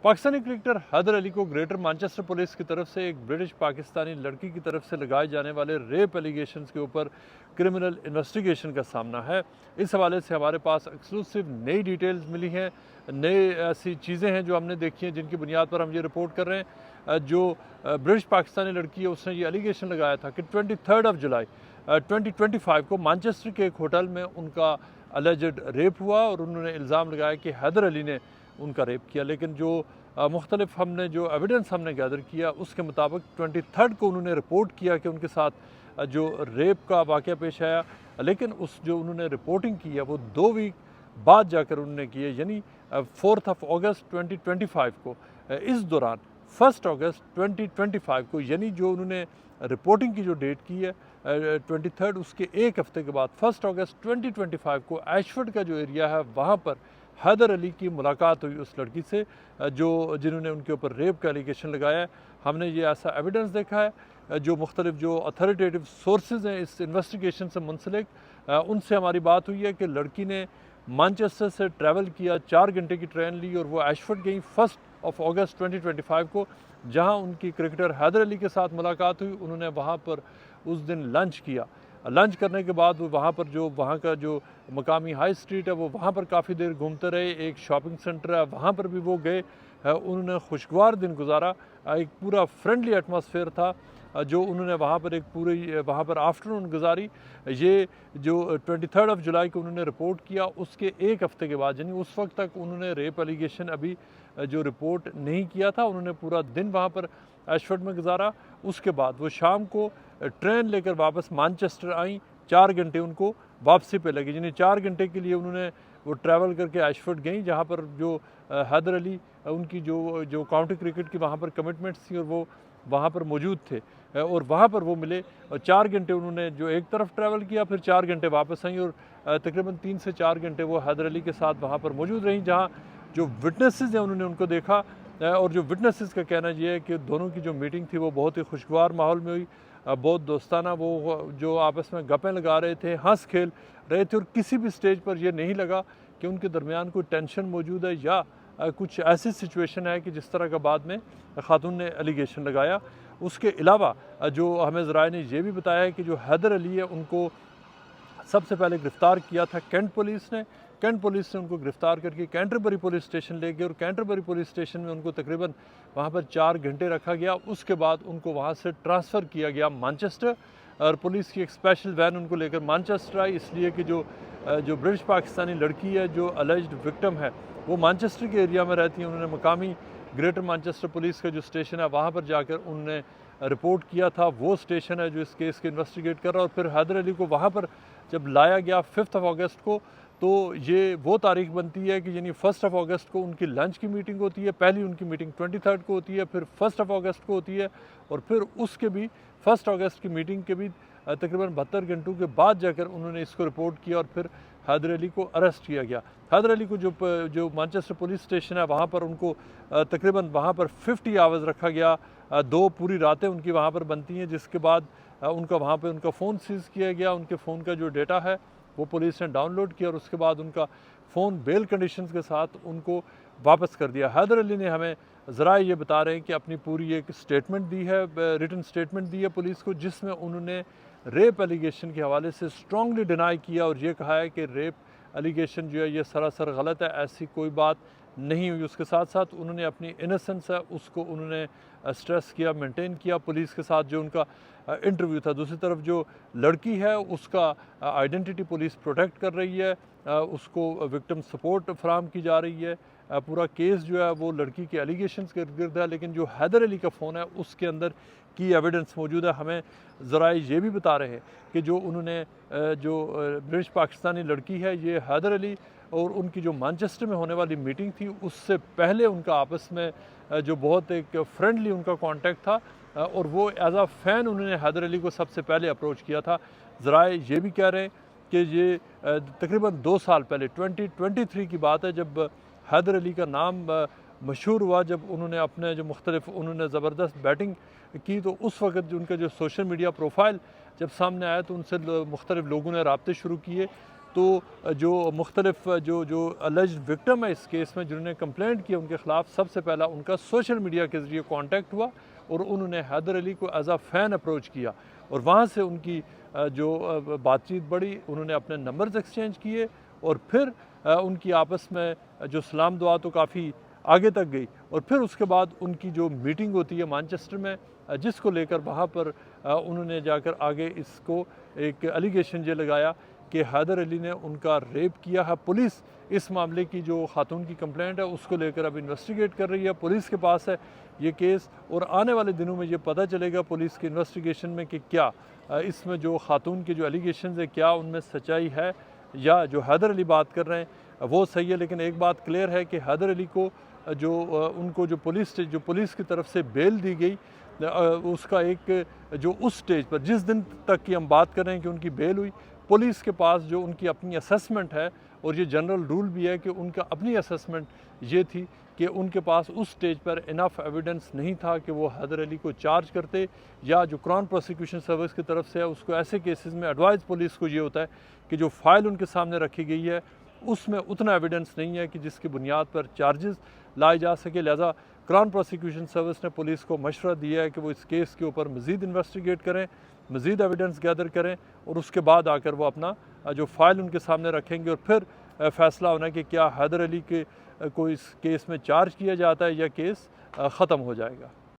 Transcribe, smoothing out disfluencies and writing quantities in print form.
Pakistani cricketer Haider Ali को greater Manchester police की तरफ से एक ब्रिटिश पाकिस्तानी लड़की की तरफ से लगाए जाने वाले रेप एलिगेशंस के ऊपर क्रिमिनल इन्वेस्टिगेशन का सामना है। इस हवाले से हमारे पास एक्सक्लूसिव नई डिटेल्स मिली हैं, नई ऐसी चीज़ें हैं जो हमने देखी हैं जिनकी बुनियाद पर हम ये रिपोर्ट कर रहे हैं। जो ब्रिटिश पाकिस्तानी लड़की है उसने ये एलिगेशन लगाया था कि 23 जुलाई 2025 को मैनचेस्टर के एक होटल में उनका अलेजेड रेप हुआ और उन्होंने इल्ज़ाम लगाया कि हैदर अली ने उनका रेप किया। लेकिन जो मुख्तलिफ हमने जो एविडेंस हमने गैदर किया उसके मुताबिक 23 को उन्होंने रिपोर्ट किया कि उनके साथ जो रेप का वाक़या पेश आया, लेकिन उस जो उन्होंने रिपोर्टिंग की है वो 2 वीक बाद जाकर उन्होंने की है, यानी 4 अगस्त 2025 को। इस दौरान 1 अगस्त 2025 को, यानी जो उन्होंने रिपोर्टिंग की जो डेट की है 23, उसके एक हफ़्ते के बाद 1 अगस्त 2025 को एशफोर्ड का जो एरिया है वहाँ पर हैदर अली की मुलाकात हुई उस लड़की से जिन्होंने उनके ऊपर रेप का एलिगेशन लगाया है। हमने ये ऐसा एविडेंस देखा है। जो मुख्तलिफ जो अथॉरिटेटिव सोर्सेज हैं इस इन्वेस्टिगेशन से मुंसलिक, उनसे हमारी बात हुई है कि लड़की ने मैनचेस्टर से ट्रैवल किया, 4 घंटे की ट्रेन ली और वो एशफोर्ड गई 1 अगस्त 2025 को, जहाँ उनकी क्रिकेटर हैदर अली के साथ मुलाकात हुई। उन्होंने वहाँ पर उस दिन लंच किया। लंच करने के बाद वो वहाँ पर जो वहाँ का जो मकामी हाई स्ट्रीट है वो वहाँ पर काफ़ी देर घूमते रहे। एक शॉपिंग सेंटर है वहाँ पर भी वो गए। उन्होंने खुशगवार दिन गुजारा। एक पूरा फ्रेंडली एटमॉस्फेयर था जो उन्होंने वहाँ पर एक पूरी वहाँ पर आफ्टरनून गुजारी। ये जो 23 जुलाई को उन्होंने रिपोर्ट किया उसके एक हफ़्ते के बाद, यानी उस वक्त तक उन्होंने रेप एलिगेशन अभी जो रिपोर्ट नहीं किया था। उन्होंने पूरा दिन वहाँ पर एशफोर्ड में गुजारा। उसके बाद वो शाम को ट्रेन लेकर वापस मैनचेस्टर आई। 4 घंटे उनको वापसी पे लगी, यानी 4 घंटे के लिए उन्होंने वो ट्रैवल करके एशफोर्ड गई, जहाँ पर जो हैदर अली उनकी जो काउंटी क्रिकेट की वहाँ पर कमिटमेंट्स थी और वो वहाँ पर मौजूद थे और वहाँ पर वो मिले। और 4 घंटे उन्होंने जो एक तरफ ट्रैवल किया, फिर 4 घंटे वापस आई और तकरीबन 3 से 4 घंटे वो हैदर अली के साथ वहाँ पर मौजूद रहीं, जहाँ जो विटनेसेस हैं उन्होंने उनको देखा। और जो विटनेसेस का कहना ये है कि दोनों की जो मीटिंग थी वो बहुत ही खुशगवार माहौल में हुई, बहुत दोस्ताना, वो जो आपस में गप्पें लगा रहे थे, हंस खेल रहे थे और किसी भी स्टेज पर यह नहीं लगा कि उनके दरमियान कोई टेंशन मौजूद है या कुछ ऐसी सिचुएशन है कि जिस तरह का बाद में खातून ने एलिगेशन लगाया। उसके अलावा जो हमें ज़राए ने यह भी बताया है कि जो हैदर अली है उनको सबसे पहले गिरफ़्तार किया था कैंट पुलिस ने। कैंट पुलिस ने उनको गिरफ़्तार करके कैंटरबरी पुलिस स्टेशन ले गए और कैंटरबरी पुलिस स्टेशन में उनको तकरीबन वहाँ पर 4 घंटे रखा गया। उसके बाद उनको वहाँ से ट्रांसफ़र किया गया मैनचेस्टर और पुलिस की एक स्पेशल वैन उनको लेकर मैनचेस्टर आई, इसलिए कि जो ब्रिटिश पाकिस्तानी लड़की है जो अलेज्ड विक्टिम है वो मैनचेस्टर के एरिया में रहती है। उन्होंने मकामी ग्रेटर मैनचेस्टर पुलिस का जो स्टेशन है वहाँ पर जाकर उन्होंने रिपोर्ट किया था। वो स्टेशन है जो इस केस के इन्वेस्टिगेट कर रहा है। और फिर हैदर अली को वहाँ पर जब लाया गया 5 अगस्त को, तो ये वो तारीख बनती है कि यानी 1 अगस्त को उनकी लंच की मीटिंग होती है। पहली उनकी मीटिंग 23 को होती है, फिर 1 अगस्त को होती है और फिर उसके भी 1 अगस्त की मीटिंग के भी तकरीबन 72 घंटों के बाद जाकर उन्होंने इसको रिपोर्ट किया और फिर हैदर अली को अरेस्ट किया गया। हैदर अली को जो मैनचेस्टर पुलिस स्टेशन है वहाँ पर उनको तकरीबन वहाँ पर 50 आवर्स रखा गया। 2 पूरी रातें उनकी वहाँ पर बनती हैं, जिसके बाद उनका वहाँ पे उनका फ़ोन सीज़ किया गया। उनके फ़ोन का जो डेटा है वो पुलिस ने डाउनलोड किया और उसके बाद उनका फ़ोन बेल कंडीशंस के साथ उनको वापस कर दिया। हैदर अली ने हमें ज़राए ये बता रहे हैं कि अपनी पूरी एक स्टेटमेंट दी है, रिटन स्टेटमेंट दी है पुलिस को, जिसमें उन्होंने रेप एलिगेशन के हवाले से स्ट्रॉन्गली डिनाई किया और ये कहा है कि रेप एलिगेशन जो है ये सरासर गलत है, ऐसी कोई बात नहीं हुई। उसके साथ साथ उन्होंने अपनी इनोसेंस है उसको उन्होंने स्ट्रेस किया, मेंटेन किया पुलिस के साथ जो उनका इंटरव्यू था। दूसरी तरफ जो लड़की है उसका आइडेंटिटी पुलिस प्रोटेक्ट कर रही है, उसको विक्टिम सपोर्ट फराम की जा रही है। पूरा केस जो है वो लड़की के एलिगेशंस के गिर्द है, लेकिन जो हैदर अली का फ़ोन है उसके अंदर की एविडेंस मौजूद है। हमें ज़राए ये भी बता रहे हैं कि जो उन्होंने जो ब्रिटिश पाकिस्तानी लड़की है ये हैदर अली और उनकी जो मैनचेस्टर में होने वाली मीटिंग थी उससे पहले उनका आपस में जो बहुत एक फ्रेंडली उनका कांटेक्ट था और वो एज आ फ़ैन उन्होंने हैदर अली को सबसे पहले अप्रोच किया था। ज़राए ये भी कह रहे हैं कि ये तकरीबन 2 साल पहले 2023 की बात है जब हैदर अली का नाम मशहूर हुआ, जब उन्होंने अपने जो मुख्तलिफ उन्होंने ज़बरदस्त बैटिंग की, तो उस वक्त जो उनका जो सोशल मीडिया प्रोफाइल जब सामने आया तो उनसे मुख्तलिफ लोगों ने राब्ते शुरू किए। तो जो मुख्तलिफ जो अलेज्ड विक्टिम है इस केस में जिन्होंने कंप्लेंट की उनके ख़िलाफ़ सबसे पहला उनका सोशल मीडिया के ज़रिए कॉन्टैक्ट हुआ और उन्होंने हैदर अली को एज आ फ़ैन अप्रोच किया और वहाँ से उनकी जो बातचीत बढ़ी, उन्होंने अपने नंबर्स एक्सचेंज किए और फिर उनकी आपस में जो सलाम दुआ तो काफ़ी आगे तक गई और फिर उसके बाद उनकी जो मीटिंग होती है मैनचेस्टर में, जिसको लेकर वहाँ पर उन्होंने जाकर आगे इसको एक एलिगेशन ये लगाया कि हैदर अली ने उनका रेप किया है। पुलिस इस मामले की जो खातून की कंप्लेंट है उसको लेकर अब इन्वेस्टिगेट कर रही है, पुलिस के पास है ये केस और आने वाले दिनों में ये पता चलेगा पुलिस की इन्वेस्टिगेशन में कि क्या इसमें जो खातून के जो एलिगेशन है क्या उनमें सच्चाई है या जो हैदर अली बात कर रहे हैं वो सही है। लेकिन एक बात क्लियर है कि हैदर अली को उनको जो पुलिस की तरफ से बेल दी गई उसका एक जो उस स्टेज पर जिस दिन तक की हम बात कर रहे हैं कि उनकी बेल हुई, पुलिस के पास जो उनकी अपनी असेसमेंट है और ये जनरल रूल भी है कि उनका अपनी असेसमेंट ये थी कि उनके पास उस स्टेज पर इनफ एविडेंस नहीं था कि वो हैदर अली को चार्ज करते या जो क्राउन प्रोसिक्यूशन सर्विस की तरफ से है उसको ऐसे केसेस में एडवाइस पुलिस को ये होता है कि जो फाइल उनके सामने रखी गई है उसमें उतना एविडेंस नहीं है कि जिसकी बुनियाद पर चार्जेस लाए जा सके। लिहाजा क्राउन प्रोसिक्यूशन सर्विस ने पुलिस को मशवरा दिया है कि वो इस केस के ऊपर मज़ीद इन्वेस्टिगेट करें, मज़ीद एविडेंस गैदर करें और उसके बाद आकर वो अपना जो फाइल उनके सामने रखेंगे और फिर फ़ैसला होना कि क्या हैदर अली के को इस केस में चार्ज किया जाता है या केस ख़त्म हो जाएगा।